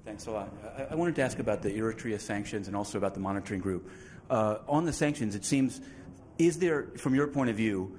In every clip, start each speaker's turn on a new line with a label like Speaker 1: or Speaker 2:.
Speaker 1: Thanks a lot. I wanted to ask about the Eritrea sanctions and also about the monitoring group. On the sanctions, it seems, is there, from your point of view,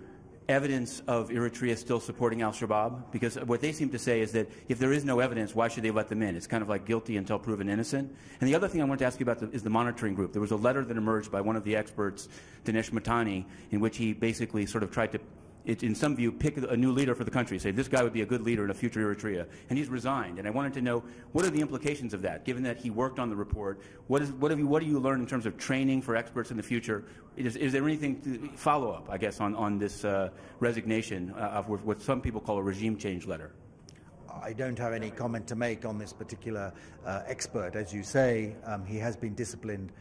Speaker 1: evidence of Eritrea still supporting al-Shabaab? Because what they seem to say is that if there is no evidence, why should they let them in? It's kind of like guilty until proven innocent. And the other thing I wanted to ask you about is the monitoring group. There was a letter that emerged by one of the experts, Dinesh Mahtani, in which he basically sort of tried to, in some view, pick a new leader for the country, say this guy would be a good leader in a future Eritrea. And he's resigned. And I wanted to know, what are the implications of that, given that he worked on the report? What do you learn in terms of training for experts in the future? Is there anything follow-up, I guess, on this resignation of what some people call a regime change letter?
Speaker 2: I don't have any comment to make on this particular expert. As you say, he has been disciplined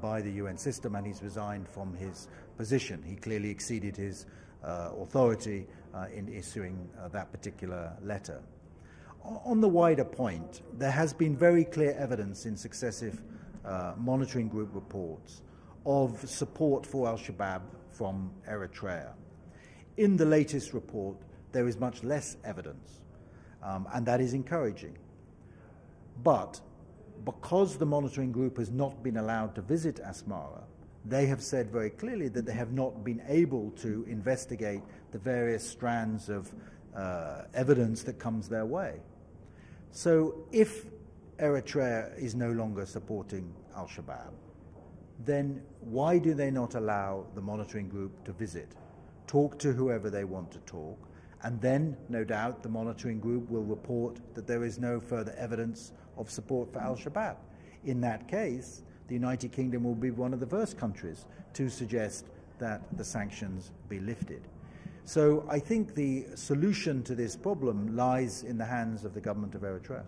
Speaker 2: by the UN system and he's resigned from his position. He clearly exceeded his authority in issuing that particular letter. On the wider point, there has been very clear evidence in successive monitoring group reports of support for al-Shabaab from Eritrea. In the latest report, there is much less evidence, and that is encouraging. But because the monitoring group has not been allowed to visit Asmara, they have said very clearly that they have not been able to investigate the various strands of evidence that comes their way. So if Eritrea is no longer supporting al-Shabaab, then why do they not allow the monitoring group to visit, talk to whoever they want to talk, and then, no doubt, the monitoring group will report that there is no further evidence of support for al-Shabaab. In that case, the United Kingdom will be one of the first countries to suggest that the sanctions be lifted. So I think the solution to this problem lies in the hands of the government of Eritrea.